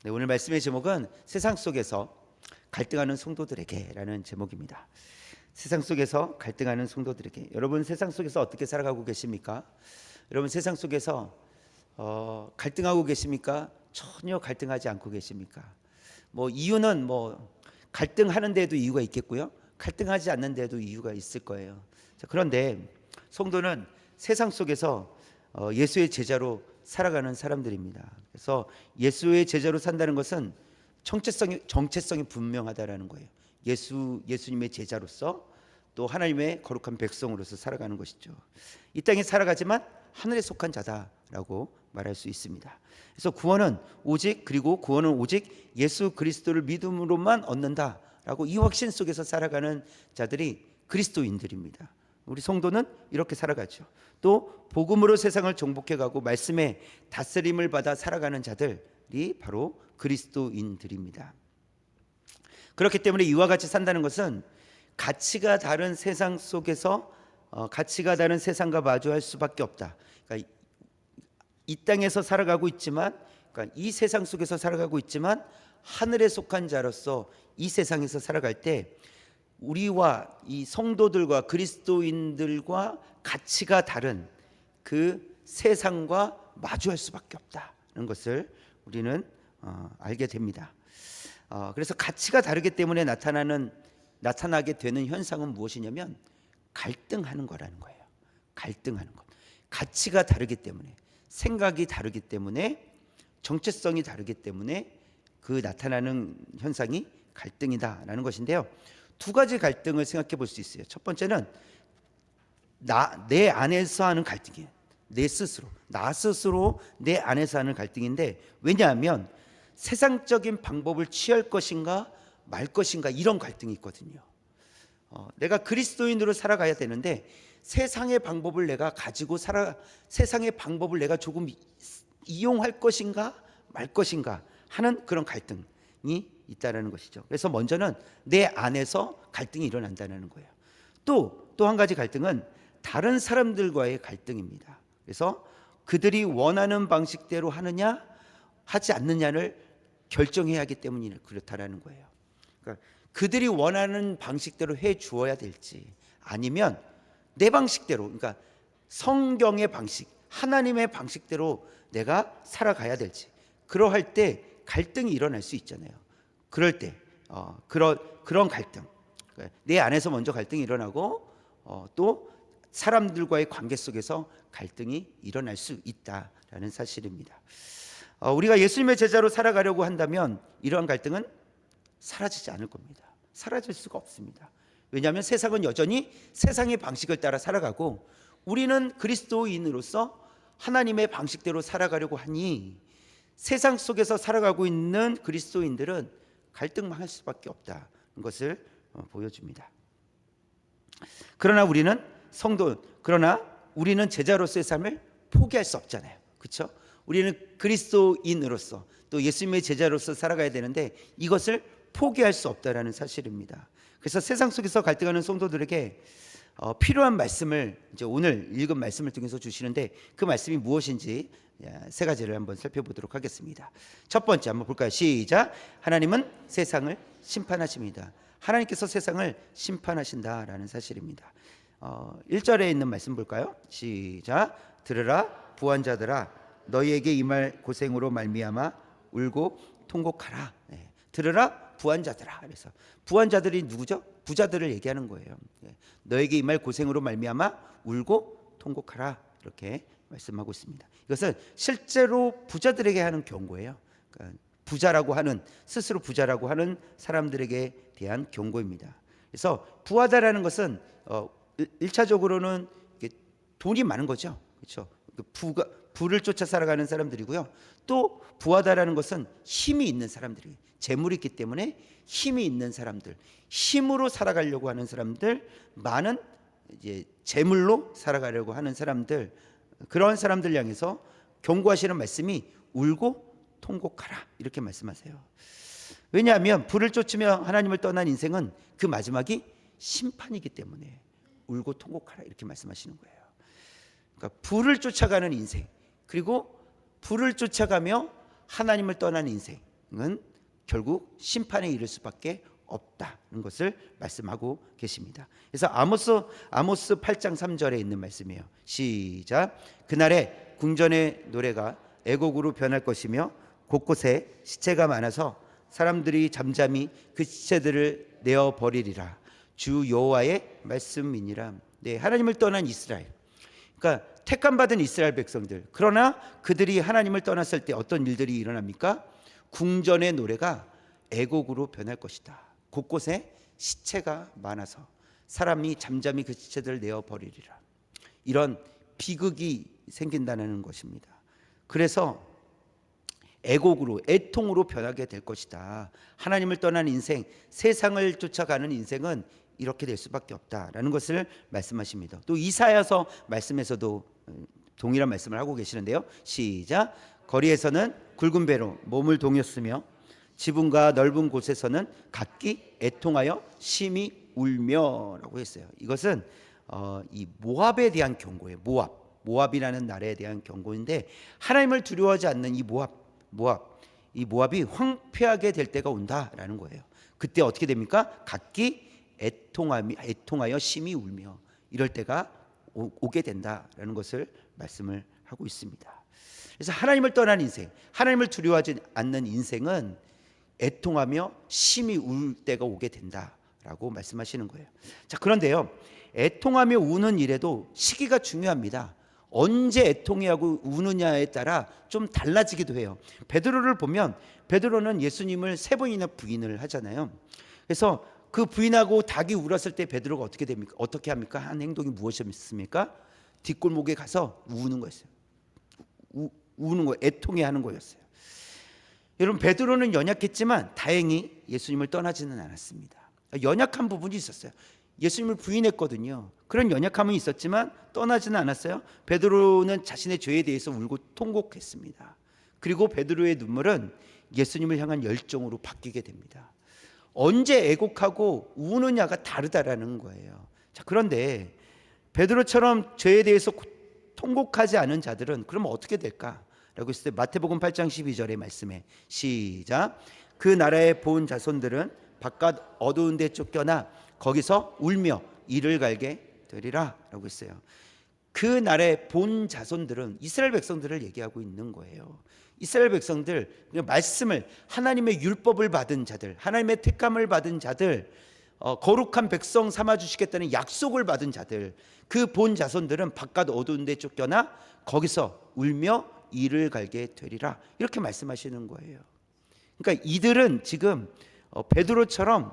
네, 오늘 말씀의 제목은 세상 속에서 갈등하는 성도들에게라는 제목입니다. 세상 속에서 갈등하는 성도들에게. 여러분 세상 속에서 어떻게 살아가고 계십니까? 여러분 세상 속에서 갈등하고 계십니까? 전혀 갈등하지 않고 계십니까? 이유는 갈등하는 데도 이유가 있겠고요. 갈등하지 않는 데도 이유가 있을 거예요. 자, 그런데 성도는 세상 속에서 예수의 제자로 살아가는 사람들입니다. 그래서 예수의 제자로 산다는 것은 정체성이 분명하다라는 거예요. 예수님의 제자로서 또 하나님의 거룩한 백성으로서 살아가는 것이죠. 이 땅에 살아가지만 하늘에 속한 자다라고 말할 수 있습니다. 그래서 구원은 오직 예수 그리스도를 믿음으로만 얻는다라고 이 확신 속에서 살아가는 자들이 그리스도인들입니다. 우리 성도는 이렇게 살아가죠. 또 복음으로 세상을 정복해가고 말씀의 다스림을 받아 살아가는 자들이 바로 그리스도인들입니다. 그렇기 때문에 이와 같이 산다는 것은 가치가 다른 세상 속에서 가치가 다른 세상과 마주할 수밖에 없다. 그러니까 이 땅에서 살아가고 있지만, 그러니까 이 세상 속에서 살아가고 있지만 하늘에 속한 자로서 이 세상에서 살아갈 때 우리와 이 성도들과 그리스도인들과 가치가 다른 그 세상과 마주할 수밖에 없다는 것을 우리는 알게 됩니다. 그래서 가치가 다르기 때문에 나타나게 되는 현상은 무엇이냐면 갈등하는 거라는 거예요. 갈등하는 것. 가치가 다르기 때문에, 생각이 다르기 때문에, 정체성이 다르기 때문에 그 나타나는 현상이 갈등이다라는 것인데요. 두 가지 갈등을 생각해 볼 수 있어요. 첫 번째는 내 안에서 하는 갈등이에요. 나 스스로 내 안에서 하는 갈등인데, 왜냐하면 세상적인 방법을 취할 것인가 말 것인가 이런 갈등이 있거든요. 내가 그리스도인으로 살아가야 되는데 세상의 방법을 내가 가지고 세상의 방법을 내가 조금 이용할 것인가 말 것인가 하는 그런 갈등이 있다라는 것이죠. 그래서 먼저는 내 안에서 갈등이 일어난다는 거예요. 또 한 가지 갈등은 다른 사람들과의 갈등입니다. 그래서 그들이 원하는 방식대로 하느냐 하지 않느냐를 결정해야 하기 때문에 그렇다라는 거예요. 그러니까 그들이 원하는 방식대로 해 주어야 될지, 아니면 내 방식대로, 그러니까 성경의 방식, 하나님의 방식대로 내가 살아가야 될지, 그러할 때 갈등이 일어날 수 있잖아요. 그럴 때 그런 갈등, 내 안에서 먼저 갈등이 일어나고 또 사람들과의 관계 속에서 갈등이 일어날 수 있다라는 사실입니다. 우리가 예수님의 제자로 살아가려고 한다면 이러한 갈등은 사라지지 않을 겁니다. 사라질 수가 없습니다. 왜냐하면 세상은 여전히 세상의 방식을 따라 살아가고 우리는 그리스도인으로서 하나님의 방식대로 살아가려고 하니 세상 속에서 살아가고 있는 그리스도인들은 갈등만 할 수밖에 없다는 것을 보여줍니다. 그러나 우리는 제자로서의 삶을 포기할 수 없잖아요. 그렇죠? 우리는 그리스도인으로서 또 예수님의 제자로서 살아가야 되는데 이것을 포기할 수 없다라는 사실입니다. 그래서 세상 속에서 갈등하는 성도들에게 필요한 말씀을 이제 오늘 읽은 말씀을 통해서 주시는데, 그 말씀이 무엇인지 세 가지를 한번 살펴보도록 하겠습니다. 첫 번째 한번 볼까요? 시작. 하나님은 세상을 심판하십니다. 하나님께서 세상을 심판하신다라는 사실입니다. 1절에 있는 말씀 볼까요? 시작. 들으라 부한자들아, 너희에게 임할 고생으로 말미암아 울고 통곡하라. 네. 들으라 부한자들아. 그래서 부한자들이 누구죠? 부자들을 얘기하는 거예요. 너에게 임할 고생으로 말미암아 울고 통곡하라, 이렇게 말씀하고 있습니다. 이것은 실제로 부자들에게 하는 경고예요. 그러니까 스스로 부자라고 하는 사람들에게 대한 경고입니다. 그래서 부하다라는 것은 1차적으로는 돈이 많은 거죠. 그렇죠? 부를 쫓아 살아가는 사람들이고요. 또 부하다라는 것은 힘이 있는 사람들이, 재물이 있기 때문에 힘이 있는 사람들, 힘으로 살아가려고 하는 사람들, 많은 이제 재물로 살아가려고 하는 사람들, 그런 사람들 향해서 경고하시는 말씀이 울고 통곡하라, 이렇게 말씀하세요. 왜냐하면 부를 쫓으며 하나님을 떠난 인생은 그 마지막이 심판이기 때문에 울고 통곡하라 이렇게 말씀하시는 거예요. 그러니까 불을 쫓아가는 인생, 그리고 불을 쫓아가며 하나님을 떠나는 인생은 결국 심판에 이를 수밖에 없다는 것을 말씀하고 계십니다. 그래서 아모스 8장 3절에 있는 말씀이에요. 시작. 그날에 궁전의 노래가 애곡으로 변할 것이며 곳곳에 시체가 많아서 사람들이 잠잠히 그 시체들을 내어 버리리라. 주 여호와의 말씀이니라. 네, 하나님을 떠난 이스라엘. 그러니까 택함 받은 이스라엘 백성들. 그러나 그들이 하나님을 떠났을 때 어떤 일들이 일어납니까? 궁전의 노래가 애곡으로 변할 것이다. 곳곳에 시체가 많아서 사람이 잠잠히 그 시체들을 내어 버리리라. 이런 비극이 생긴다는 것입니다. 그래서 애곡으로, 애통으로 변하게 될 것이다. 하나님을 떠난 인생, 세상을 쫓아가는 인생은 이렇게 될 수밖에 없다라는 것을 말씀하십니다. 또 이사야서 말씀에서도 동일한 말씀을 하고 계시는데요. 시작. 거리에서는 굵은 배로 몸을 동였으며 지붕과 넓은 곳에서는 각기 애통하여 심히 울며라고 했어요. 이것은 이 모압에 대한 경고예요. 모압이라는 나라에 대한 경고인데, 하나님을 두려워하지 않는 이 모압이 황폐하게 될 때가 온다라는 거예요. 그때 어떻게 됩니까? 각기 애통하여 심히 울며 이럴 때가 오게 된다라는 것을 말씀을 하고 있습니다. 그래서 하나님을 떠난 인생, 하나님을 두려워하지 않는 인생은 애통하며 심히 울 때가 오게 된다라고 말씀하시는 거예요. 자, 그런데요, 애통하며 우는 일에도 시기가 중요합니다. 언제 애통하고 우느냐에 따라 좀 달라지기도 해요. 베드로를 보면 베드로는 예수님을 3번이나 부인을 하잖아요. 그래서 그 부인하고 닭이 울었을 때 베드로가 어떻게 됩니까? 어떻게 합니까? 한 행동이 무엇이었습니까? 뒷골목에 가서 우는 거였어요. 우는 거, 애통해 하는 거였어요. 여러분, 베드로는 연약했지만 다행히 예수님을 떠나지는 않았습니다. 연약한 부분이 있었어요. 예수님을 부인했거든요. 그런 연약함은 있었지만 떠나지는 않았어요. 베드로는 자신의 죄에 대해서 울고 통곡했습니다. 그리고 베드로의 눈물은 예수님을 향한 열정으로 바뀌게 됩니다. 언제 애곡하고 우느냐가 다르다라는 거예요. 자, 그런데 베드로처럼 죄에 대해서 통곡하지 않은 자들은 그러면 어떻게 될까? 라고 했을 때 마태복음 8장 12절의 말씀에 시작. 그 나라의 본 자손들은 바깥 어두운 데 쫓겨나 거기서 울며 이를 갈게 되리라 라고 했어요. 그 나라의 본 자손들은 이스라엘 백성들을 얘기하고 있는 거예요. 이스라엘 백성들, 말씀을, 하나님의 율법을 받은 자들, 하나님의 택함을 받은 자들, 거룩한 백성 삼아주시겠다는 약속을 받은 자들, 그 본 자손들은 바깥 어두운 데 쫓겨나 거기서 울며 이를 갈게 되리라 이렇게 말씀하시는 거예요. 그러니까 이들은 지금 베드로처럼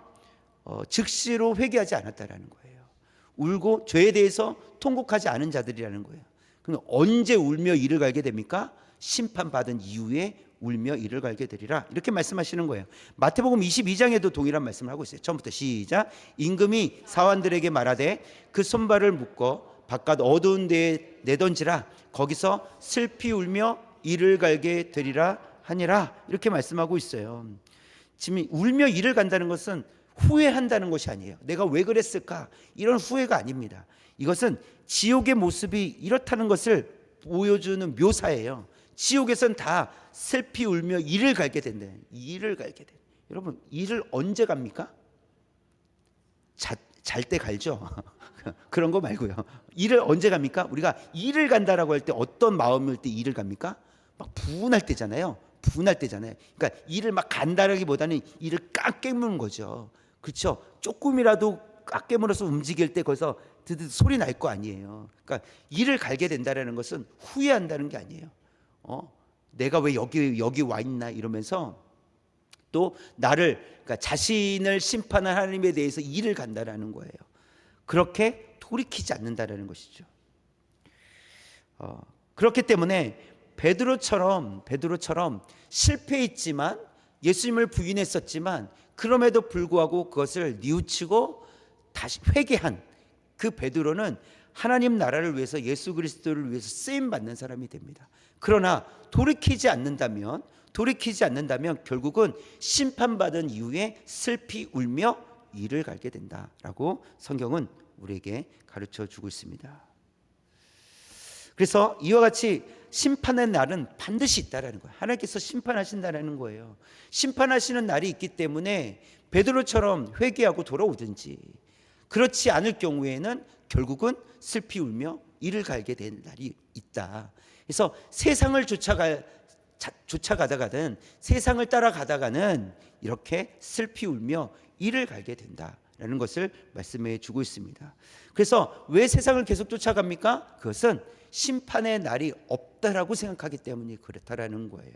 즉시로 회개하지 않았다라는 거예요. 울고 죄에 대해서 통곡하지 않은 자들이라는 거예요. 그럼 언제 울며 이를 갈게 됩니까? 심판받은 이후에 울며 이를 갈게 되리라 이렇게 말씀하시는 거예요. 마태복음 22장에도 동일한 말씀을 하고 있어요. 처음부터 시작. 임금이 사환들에게 말하되 그 손발을 묶어 바깥 어두운 데에 내던지라. 거기서 슬피 울며 이를 갈게 되리라 하니라 이렇게 말씀하고 있어요. 지금 울며 이를 간다는 것은 후회한다는 것이 아니에요. 내가 왜 그랬을까? 이런 후회가 아닙니다. 이것은 지옥의 모습이 이렇다는 것을 보여주는 묘사예요. 지옥에선 다 슬피 울며 이를 갈게 된다. 이를 갈게 돼. 여러분, 이를 언제 갑니까? 잘 때 갈죠. 그런 거 말고요. 이를 언제 갑니까? 우리가 이를 간다라고 할 때 어떤 마음일 때 이를 갑니까? 막 분할 때잖아요. 분할 때잖아요. 그러니까 이를 막 간다라기보다는 이를 꽉 깨무는 거죠. 그렇죠? 조금이라도 꽉 깨물어서 움직일 때 거기서 드드 소리 날 거 아니에요. 그러니까 이를 갈게 된다라는 것은 후회한다는 게 아니에요. 내가 왜 여기 와 있나 이러면서 또 나를, 그러니까 자신을 심판한 하나님에 대해서 이를 간다라는 거예요. 그렇게 돌이키지 않는다라는 것이죠. 그렇기 때문에 베드로처럼 실패했지만 예수님을 부인했었지만 그럼에도 불구하고 그것을 뉘우치고 다시 회개한 그 베드로는 하나님 나라를 위해서, 예수 그리스도를 위해서 쓰임 받는 사람이 됩니다. 그러나 돌이키지 않는다면 결국은 심판받은 이후에 슬피 울며 이를 갈게 된다라고 성경은 우리에게 가르쳐 주고 있습니다. 그래서 이와 같이 심판의 날은 반드시 있다라는 거예요. 하나님께서 심판하신다라는 거예요. 심판하시는 날이 있기 때문에 베드로처럼 회개하고 돌아오든지, 그렇지 않을 경우에는 결국은 슬피 울며 이를 갈게 될 날이 있다. 그래서 세상을 쫓아가다가는, 세상을 따라가다가는 이렇게 슬피 울며 이를 갈게 된다라는 것을 말씀해 주고 있습니다. 그래서 왜 세상을 계속 쫓아갑니까? 그것은 심판의 날이 없다라고 생각하기 때문에 그렇다라는 거예요.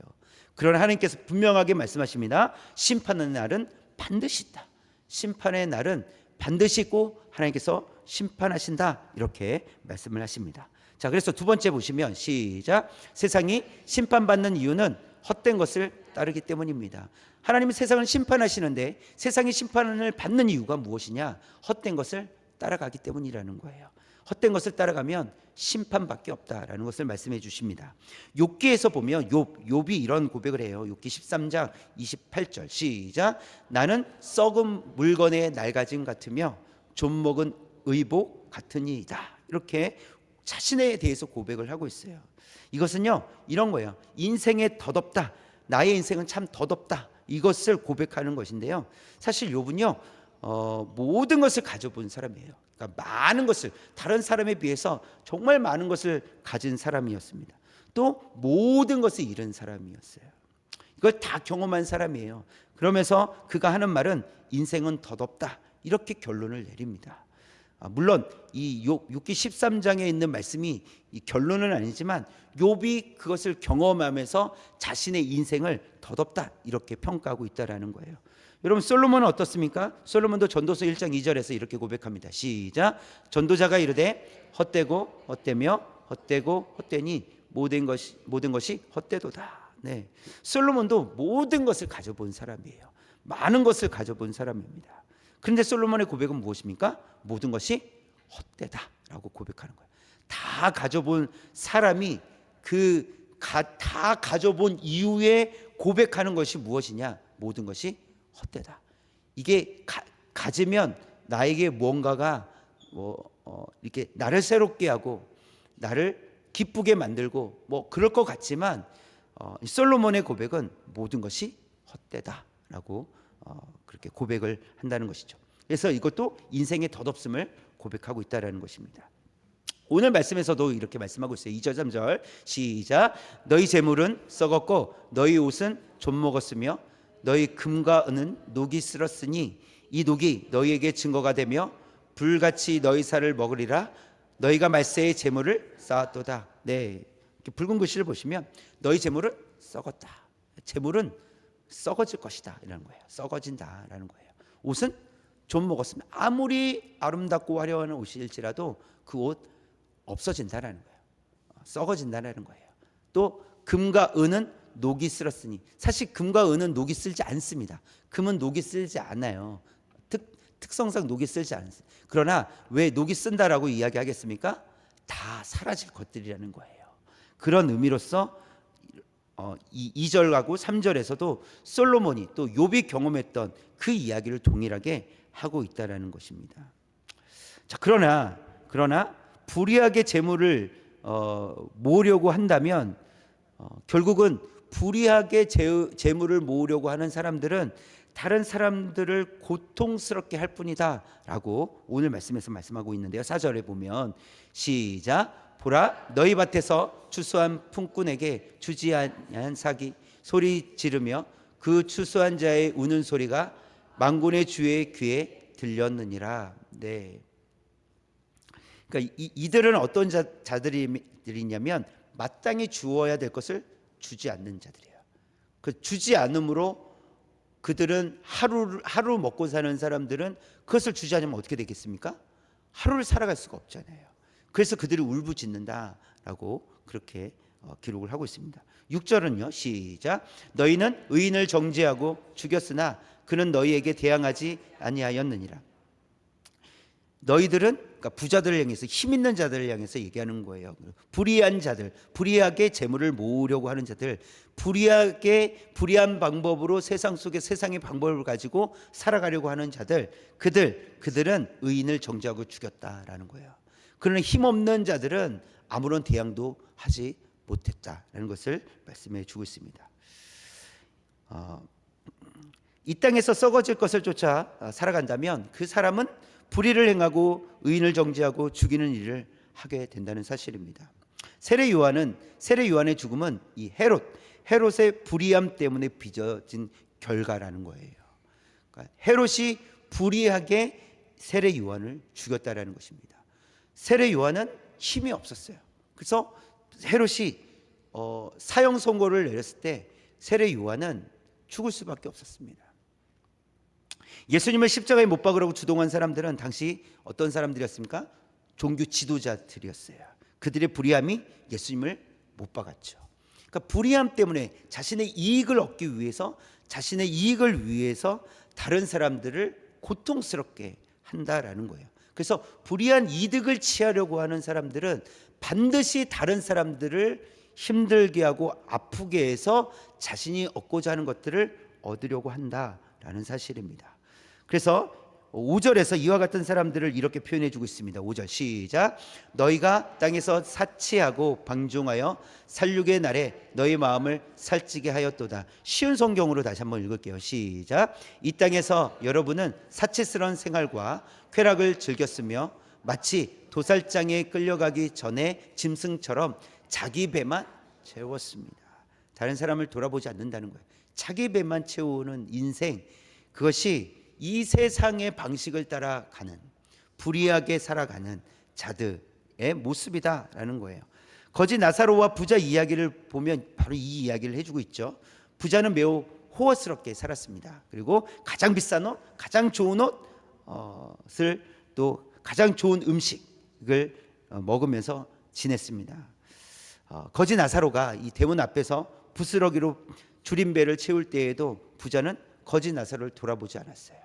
그러나 하나님께서 분명하게 말씀하십니다. 심판의 날은 반드시 있다. 심판의 날은 반드시 있고 하나님께서 심판하신다, 이렇게 말씀을 하십니다. 자, 그래서 두 번째 보시면 시작. 세상이 심판받는 이유는 헛된 것을 따르기 때문입니다. 하나님은 세상을 심판하시는데 세상이 심판을 받는 이유가 무엇이냐? 헛된 것을 따라가기 때문이라는 거예요. 헛된 것을 따라가면 심판밖에 없다라는 것을 말씀해 주십니다. 욥기에서 보면 욥이 이런 고백을 해요. 욥기 13장 28절 시작. 나는 썩은 물건의 낡아짐 같으며 좀먹은 의복 같으니이다. 이렇게 자신에 대해서 고백을 하고 있어요. 이것은요, 이런 거예요. 인생에 덧없다. 나의 인생은 참 덧없다. 이것을 고백하는 것인데요. 사실 욥은요, 모든 것을 가져본 사람이에요. 그러니까 많은 것을, 다른 사람에 비해서 정말 많은 것을 가진 사람이었습니다. 또 모든 것을 잃은 사람이었어요. 이걸 다 경험한 사람이에요. 그러면서 그가 하는 말은 인생은 덧없다, 이렇게 결론을 내립니다. 물론 이 욥기 13장에 있는 말씀이 이 결론은 아니지만 욥이 그것을 경험하면서 자신의 인생을 덧없다, 이렇게 평가하고 있다라는 거예요. 여러분, 솔로몬은 어떻습니까? 솔로몬도 전도서 1장 2절에서 이렇게 고백합니다. 시작. 전도자가 이르되 헛되고 헛되며 헛되고 헛되니 모든 것이 헛되도다. 네. 솔로몬도 모든 것을 가져본 사람이에요. 많은 것을 가져본 사람입니다. 그런데 솔로몬의 고백은 무엇입니까? 모든 것이 헛되다라고 고백하는 거예요. 다 가져본 사람이 다 가져본 이후에 고백하는 것이 무엇이냐? 모든 것이 헛되다. 이게 가지면 나에게 뭔가가 이렇게 나를 새롭게 하고 나를 기쁘게 만들고 그럴 것 같지만 솔로몬의 고백은 모든 것이 헛되다라고 그렇게 고백을 한다는 것이죠. 그래서 이것도 인생의 덧없음을 고백하고 있다라는 것입니다. 오늘 말씀에서도 이렇게 말씀하고 있어요. 2절 3절 시작. 너희 재물은 썩었고 너희 옷은 좀 먹었으며 너희 금과 은은 녹이 쓸었으니 이 녹이 너희에게 증거가 되며 불같이 너희 살을 먹으리라. 너희가 말세의 재물을 쌓았도다. 네, 이렇게 붉은 글씨를 보시면 너희 재물은 썩었다. 재물은 썩어질 것이다, 이라는 거예요. 썩어진다라는 거예요. 옷은 좀 먹었으면 아무리 아름답고 화려한 옷일지라도 그 옷 없어진다라는 거예요. 썩어진다라는 거예요. 또 금과 은은 녹이 쓸었으니, 사실 금과 은은 녹이 쓸지 않습니다. 금은 녹이 쓸지 않아요. 특성상 녹이 쓸지 않습니다. 그러나 왜 녹이 쓴다라고 이야기하겠습니까? 다 사라질 것들이라는 거예요. 그런 의미로서 2절하고 3절에서도 솔로몬이 또 욥이 경험했던 그 이야기를 동일하게 하고 있다라는 것입니다. 자, 그러나 불의하게 재물을 모으려고 한다면 결국은 불의하게 재물을 모으려고 하는 사람들은 다른 사람들을 고통스럽게 할 뿐이다 라고 오늘 말씀에서 말씀하고 있는데요. 4절에 보면 시작. 보라, 너희 밭에서 추수한 품꾼에게 주지 아니한 삭이 소리 지르며 그 추수한 자의 우는 소리가 만군의 주의 귀에 들렸느니라. 네. 그러니까 이들은 어떤 자들이냐면 마땅히 주어야 될 것을 주지 않는 자들이에요. 그 주지 않음으로 그들은 하루 먹고 사는 사람들은 그것을 주지 않으면 어떻게 되겠습니까? 하루를 살아갈 수가 없잖아요. 그래서 그들이 울부짖는다라고 그렇게 기록을 하고 있습니다. 6절은요. 시작. 너희는 의인을 정죄하고 죽였으나 그는 너희에게 대항하지 아니하였느니라. 너희들은, 그러니까 부자들을 향해서, 힘 있는 자들을 향해서 얘기하는 거예요. 불의한 자들, 불의하게 재물을 모으려고 하는 자들, 불의한 방법으로 세상 속에 세상의 방법을 가지고 살아가려고 하는 자들, 그들은 의인을 정죄하고 죽였다라는 거예요. 그러나 힘없는 자들은 아무런 대항도 하지 못했다라는 것을 말씀해 주고 있습니다. 이 땅에서 썩어질 것을 쫓아 살아간다면 그 사람은 불의를 행하고 의인을 정죄하고 죽이는 일을 하게 된다는 사실입니다. 세례 요한의 죽음은 이 헤롯의 불의함 때문에 빚어진 결과라는 거예요. 그러니까 헤롯이 불의하게 세례 요한을 죽였다라는 것입니다. 세례 요한은 힘이 없었어요. 그래서 헤롯이 사형 선고를 내렸을 때 세례 요한은 죽을 수밖에 없었습니다. 예수님을 십자가에 못 박으라고 주동한 사람들은 당시 어떤 사람들이었습니까? 종교 지도자들이었어요. 그들의 불의함이 예수님을 못 박았죠. 그러니까 불의함 때문에 자신의 이익을 얻기 위해서, 자신의 이익을 위해서 다른 사람들을 고통스럽게 한다라는 거예요. 그래서 불의한 이득을 취하려고 하는 사람들은 반드시 다른 사람들을 힘들게 하고 아프게 해서 자신이 얻고자 하는 것들을 얻으려고 한다라는 사실입니다. 그래서 5절에서 이와 같은 사람들을 이렇게 표현해 주고 있습니다. 5절 시작. 너희가 땅에서 사치하고 방종하여 살육의 날에 너희 마음을 살찌게 하였도다. 쉬운 성경으로 다시 한번 읽을게요. 시작. 이 땅에서 여러분은 사치스러운 생활과 쾌락을 즐겼으며 마치 도살장에 끌려가기 전에 짐승처럼 자기 배만 채웠습니다. 다른 사람을 돌아보지 않는다는 거예요. 자기 배만 채우는 인생, 그것이 이 세상의 방식을 따라가는, 불의하게 살아가는 자들의 모습이다라는 거예요. 거지 나사로와 부자 이야기를 보면 바로 이 이야기를 해주고 있죠. 부자는 매우 호화스럽게 살았습니다. 그리고 가장 비싼 옷, 가장 좋은 옷을, 또 가장 좋은 음식을 먹으면서 지냈습니다. 거지 나사로가 이 대문 앞에서 부스러기로 줄인 배를 채울 때에도 부자는 거지 나사로를 돌아보지 않았어요.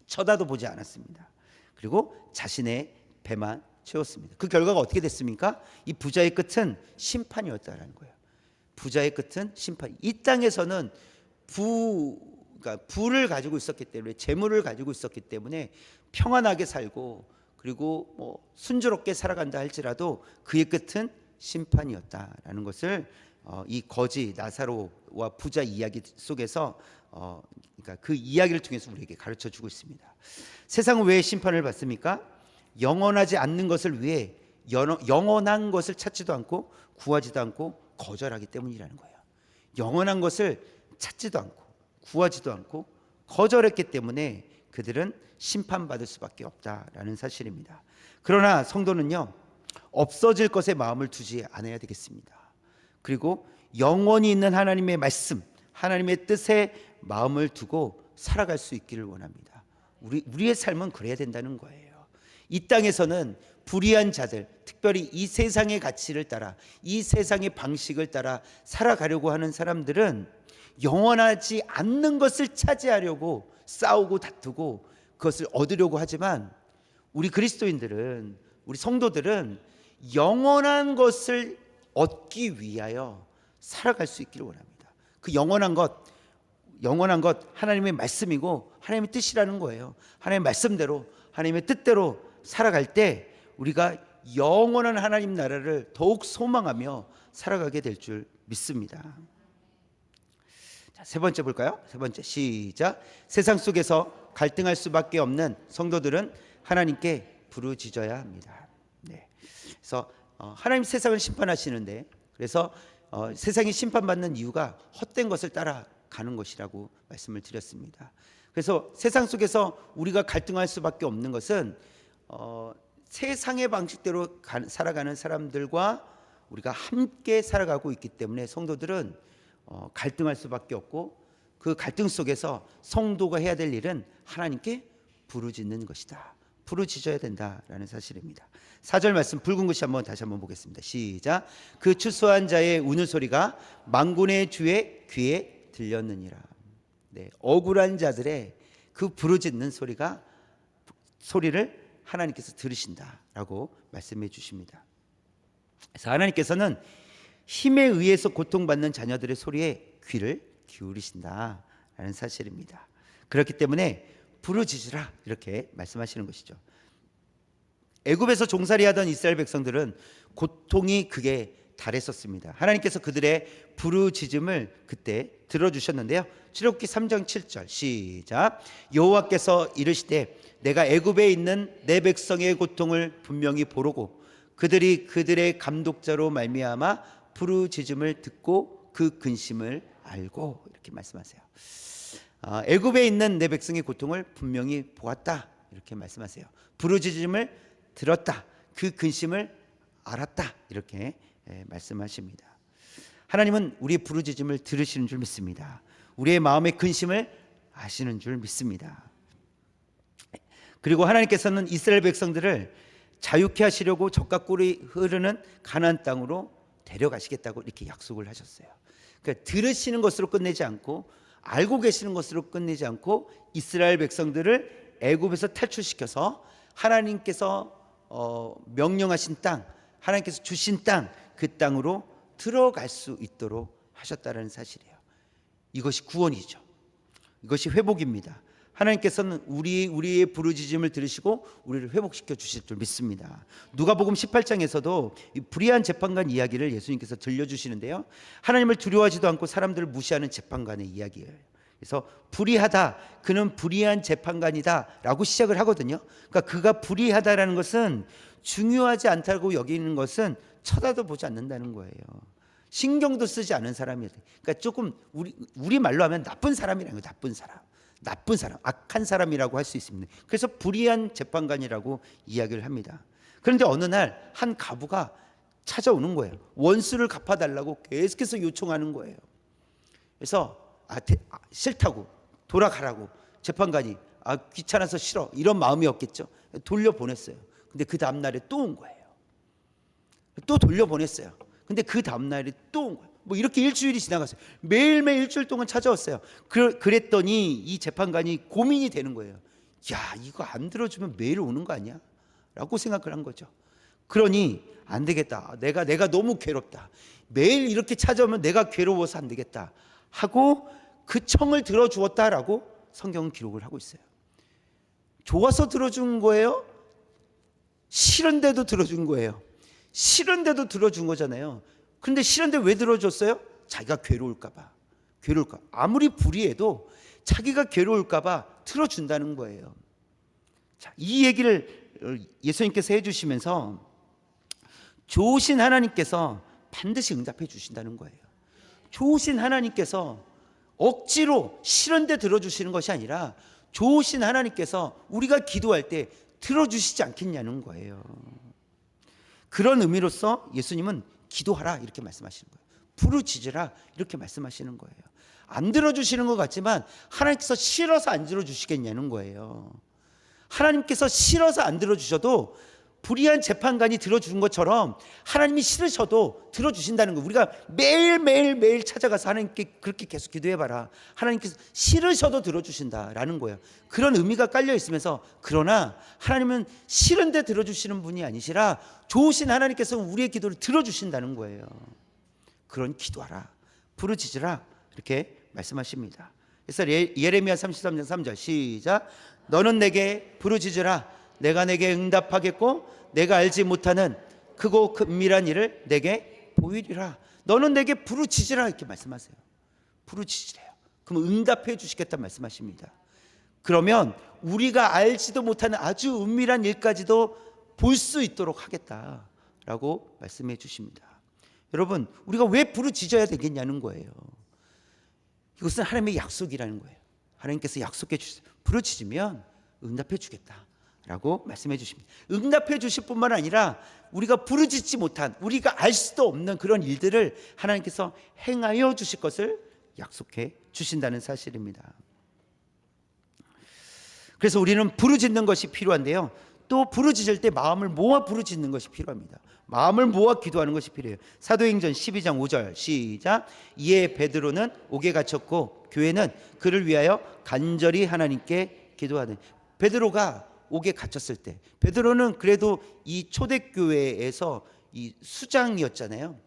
쳐다도 보지 않았습니다. 그리고 자신의 배만 채웠습니다. 그 결과가 어떻게 됐습니까? 이 부자의 끝은 심판이었다는 거예요. 부자의 끝은 심판. 이 땅에서는 그러니까 부를 가지고 있었기 때문에, 재물을 가지고 있었기 때문에 평안하게 살고, 그리고 뭐 순조롭게 살아간다 할지라도 그의 끝은 심판이었다라는 것을 이 거지 나사로와 부자 이야기 속에서 그러니까 그 이야기를 통해서 우리에게 가르쳐 주고 있습니다. 세상은 왜 심판을 받습니까? 영원하지 않는 것을 위해 영원한 것을 찾지도 않고 구하지도 않고 거절하기 때문이라는 거예요. 영원한 것을 찾지도 않고 구하지도 않고 거절했기 때문에 그들은 심판받을 수밖에 없다라는 사실입니다. 그러나 성도는요, 없어질 것에 마음을 두지 않아야 되겠습니다. 그리고 영원히 있는 하나님의 말씀, 하나님의 뜻에 마음을 두고 살아갈 수 있기를 원합니다. 우리의 삶은 그래야 된다는 거예요. 이 땅에서는 불의한 자들, 특별히 이 세상의 가치를 따라, 이 세상의 방식을 따라 살아가려고 하는 사람들은 영원하지 않는 것을 차지하려고 싸우고 다투고 그것을 얻으려고 하지만, 우리 그리스도인들은, 우리 성도들은 영원한 것을 얻기 위하여 살아갈 수 있기를 원합니다. 그 영원한 것 하나님의 말씀이고 하나님의 뜻이라는 거예요. 하나님의 말씀대로, 하나님의 뜻대로 살아갈 때 우리가 영원한 하나님 나라를 더욱 소망하며 살아가게 될 줄 믿습니다. 자, 세 번째 볼까요? 세 번째 시작. 세상 속에서 갈등할 수밖에 없는 성도들은 하나님께 부르짖어야 합니다. 네. 그래서 하나님 세상을 심판하시는데, 그래서 세상이 심판받는 이유가 헛된 것을 따라가는 것이라고 말씀을 드렸습니다. 그래서 세상 속에서 우리가 갈등할 수밖에 없는 것은 세상의 방식대로 살아가는 사람들과 우리가 함께 살아가고 있기 때문에 성도들은 갈등할 수밖에 없고, 그 갈등 속에서 성도가 해야 될 일은 하나님께 부르짖는 것이다. 부르짖어야 된다라는 사실입니다. 4절 말씀 붉은 글씨 다시 한번 보겠습니다. 시작. 그 추수한 자의 우는 소리가 만군의 주의 귀에 들렸느니라. 네, 억울한 자들의 그 부르짖는 소리가 소리를 하나님께서 들으신다라고 말씀해 주십니다. 그래서 하나님께서는 힘에 의해서 고통받는 자녀들의 소리에 귀를 기울이신다라는 사실입니다. 그렇기 때문에 부르짖으라 이렇게 말씀하시는 것이죠. 애굽에서 종살이하던 이스라엘 백성들은 고통이 극에 달했었습니다. 하나님께서 그들의 부르짖음을 그때 들어주셨는데요. 출애굽기 3장 7절 시작. 여호와께서 이르시되 내가 애굽에 있는 내 백성의 고통을 분명히 보르고 그들이 그들의 감독자로 말미암아 부르짖음을 듣고 그 근심을 알고 이렇게 말씀하세요. 애굽에 있는 내 백성의 고통을 분명히 보았다 이렇게 말씀하세요. 부르짖음을 들었다, 그 근심을 알았다 이렇게 말씀하십니다. 하나님은 우리의 부르짖음을 들으시는 줄 믿습니다. 우리의 마음의 근심을 아시는 줄 믿습니다. 그리고 하나님께서는 이스라엘 백성들을 자유케 하시려고 젖과 꿀이 흐르는 가나안 땅으로 데려가시겠다고 이렇게 약속을 하셨어요. 그러니까 들으시는 것으로 끝내지 않고 알고 계시는 것으로 끝내지 않고 이스라엘 백성들을 애굽에서 탈출시켜서 하나님께서 명령하신 땅, 하나님께서 주신 땅, 그 땅으로 들어갈 수 있도록 하셨다는 사실이에요. 이것이 구원이죠. 이것이 회복입니다. 하나님께서는 우리의 부르짖음을 들으시고 우리를 회복시켜 주실 줄 믿습니다. 누가복음 18장에서도 이 불의한 재판관 이야기를 예수님께서 들려주시는데요. 하나님을 두려워하지도 않고 사람들을 무시하는 재판관의 이야기예요. 그래서 불의하다, 그는 불의한 재판관이다 라고 시작을 하거든요. 그러니까 그가 불의하다라는 것은 중요하지 않다고 여기는 것은 쳐다도 보지 않는다는 거예요. 신경도 쓰지 않은 사람이에요. 그러니까 조금 우리 말로 하면 나쁜 사람이라는 거예요. 나쁜 사람, 악한 사람이라고 할 수 있습니다. 그래서 불의한 재판관이라고 이야기를 합니다. 그런데 어느 날 한 가부가 찾아오는 거예요. 원수를 갚아달라고 계속해서 요청하는 거예요. 그래서 싫다고 돌아가라고 재판관이 귀찮아서 싫어 이런 마음이었겠죠. 돌려보냈어요. 근데 그 다음날에 또 온 거예요. 또 돌려보냈어요. 근데 그 다음날에 또 온 거예요. 뭐 이렇게 일주일이 지나갔어요. 매일매일 일주일 동안 찾아왔어요. 그랬더니 이 재판관이 고민이 되는 거예요. 야, 이거 안 들어주면 매일 오는 거 아니야? 라고 생각을 한 거죠. 그러니 안 되겠다. 내가 너무 괴롭다. 매일 이렇게 찾아오면 내가 괴로워서 안 되겠다 하고 그 청을 들어주었다라고 성경은 기록을 하고 있어요. 좋아서 들어준 거예요? 싫은데도 들어준 거예요. 싫은데도 들어준 거잖아요. 그런데 싫은데 왜 들어줬어요? 자기가 괴로울까봐. 아무리 불의해도 자기가 괴로울까봐 들어준다는 거예요. 자, 이 얘기를 예수님께서 해주시면서 좋으신 하나님께서 반드시 응답해 주신다는 거예요. 좋으신 하나님께서 억지로 싫은데 들어주시는 것이 아니라 좋으신 하나님께서 우리가 기도할 때 들어주시지 않겠냐는 거예요. 그런 의미로서 예수님은 기도하라 이렇게 말씀하시는 거예요. 부르짖으라 이렇게 말씀하시는 거예요. 안 들어주시는 것 같지만 하나님께서 싫어서 안 들어주시겠냐는 거예요. 하나님께서 싫어서 안 들어주셔도 불의한 재판관이 들어준 것처럼 하나님이 싫으셔도 들어주신다는 거예요. 우리가 매일 찾아가서 하나님께 그렇게 계속 기도해봐라. 하나님께서 싫으셔도 들어주신다라는 거예요. 그런 의미가 깔려 있으면서 그러나 하나님은 싫은데 들어주시는 분이 아니시라 좋으신 하나님께서 우리의 기도를 들어주신다는 거예요. 그런 기도하라, 부르짖으라 이렇게 말씀하십니다. 그래서 예레미야 33장 3절 시작. 너는 내게 부르짖으라. 내가 내게 응답하겠고 내가 알지 못하는 크고 은밀한 일을 내게 보이리라. 너는 내게 부르짖으라 이렇게 말씀하세요. 부르짖으래요. 그럼 응답해 주시겠다 말씀하십니다. 그러면 우리가 알지도 못하는 아주 은밀한 일까지도 볼 수 있도록 하겠다라고 말씀해 주십니다. 여러분, 우리가 왜 부르짖어야 되겠냐는 거예요. 이것은 하나님의 약속이라는 거예요. 하나님께서 약속해 주세요. 부르짖으면 응답해 주겠다라고 말씀해 주십니다. 응답해 주실 뿐만 아니라 우리가 부르짖지 못한, 우리가 알 수도 없는 그런 일들을 하나님께서 행하여 주실 것을 약속해 주신다는 사실입니다. 그래서 우리는 부르짖는 것이 필요한데요. 또 부르짖을 때 마음을 모아 부르짖는 것이 필요합니다. 마음을 모아 기도하는 것이 필요해요. 사도행전 12장 5절 시작. 이에 베드로는 옥에 갇혔고 교회는 그를 위하여 간절히 하나님께 기도하는. 베드로가 옥에 갇혔을 때 베드로는 그래도 이 초대교회에서 이 수장이었잖아요.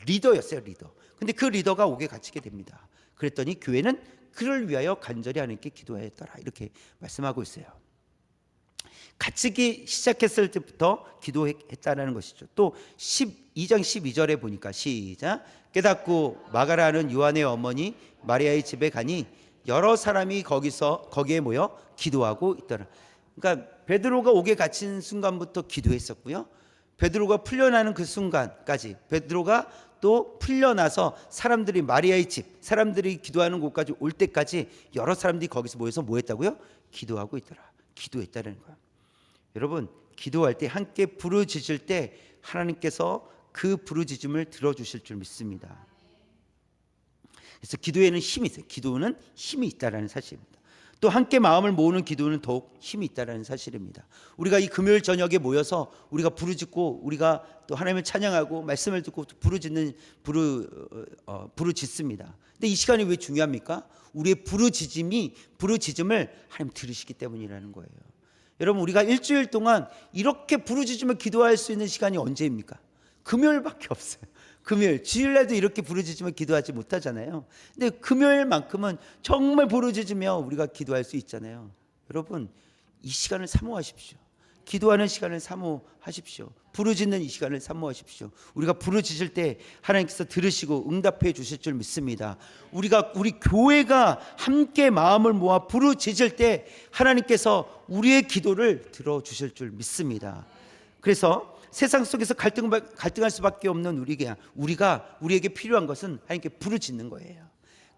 리더였어요, 리더. 근데 그 리더가 옥에 갇히게 됩니다. 그랬더니 교회는 그를 위하여 간절히 하나님께 기도하였더라, 이렇게 말씀하고 있어요. 갇히기 시작했을 때부터 기도했다라는 것이죠. 또 12장 12절에 보니까 시작. 깨닫고 마가라는 요한의 어머니 마리아의 집에 가니 여러 사람이 거기에 모여 기도하고 있더라. 그러니까 베드로가 옥에 갇힌 순간부터 기도했었고요. 베드로가 풀려나는 그 순간까지, 베드로가 또 풀려나서 사람들이 마리아의 집, 사람들이 기도하는 곳까지 올 때까지 여러 사람들이 거기서 모여서 뭐 했다고요? 기도하고 있더라. 기도했다는 거야. 여러분, 기도할 때 함께 부르짖을 때 하나님께서 그 부르짖음을 들어주실 줄 믿습니다. 그래서 기도에는 힘이 있어요. 기도는 힘이 있다라는 사실입니다. 또 함께 마음을 모으는 기도는 더욱 힘이 있다라는 사실입니다. 우리가 이 금요일 저녁에 모여서 우리가 부르짖고, 우리가 또 하나님을 찬양하고 말씀을 듣고 부르짖습니다. 근데 이 시간이 왜 중요합니까? 우리의 부르짖음을 하나님 들으시기 때문이라는 거예요. 여러분, 우리가 일주일 동안 이렇게 부르짖으며 기도할 수 있는 시간이 언제입니까? 금요일밖에 없어요. 금요일, 주일날도 이렇게 부르짖으며 기도하지 못하잖아요. 근데 금요일만큼은 정말 부르짖으며 우리가 기도할 수 있잖아요. 여러분, 이 시간을 사모하십시오. 기도하는 시간을 사모하십시오. 부르짖는 이 시간을 사모하십시오. 우리가 부르짖을 때 하나님께서 들으시고 응답해 주실 줄 믿습니다. 우리 교회가 함께 마음을 모아 부르짖을 때 하나님께서 우리의 기도를 들어주실 줄 믿습니다. 그래서 세상 속에서 갈등할 수밖에 없는 우리에게 필요한 것은 하나님께 부르짖는 거예요.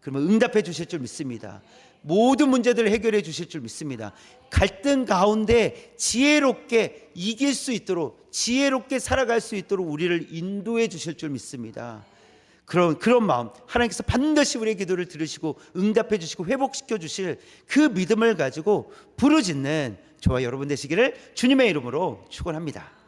그러면 응답해 주실 줄 믿습니다. 모든 문제들을 해결해 주실 줄 믿습니다. 갈등 가운데 지혜롭게 이길 수 있도록, 지혜롭게 살아갈 수 있도록 우리를 인도해 주실 줄 믿습니다. 그런 마음, 하나님께서 반드시 우리의 기도를 들으시고 응답해 주시고 회복시켜 주실 그 믿음을 가지고 부르짖는 저와 여러분 되시기를 주님의 이름으로 축원합니다.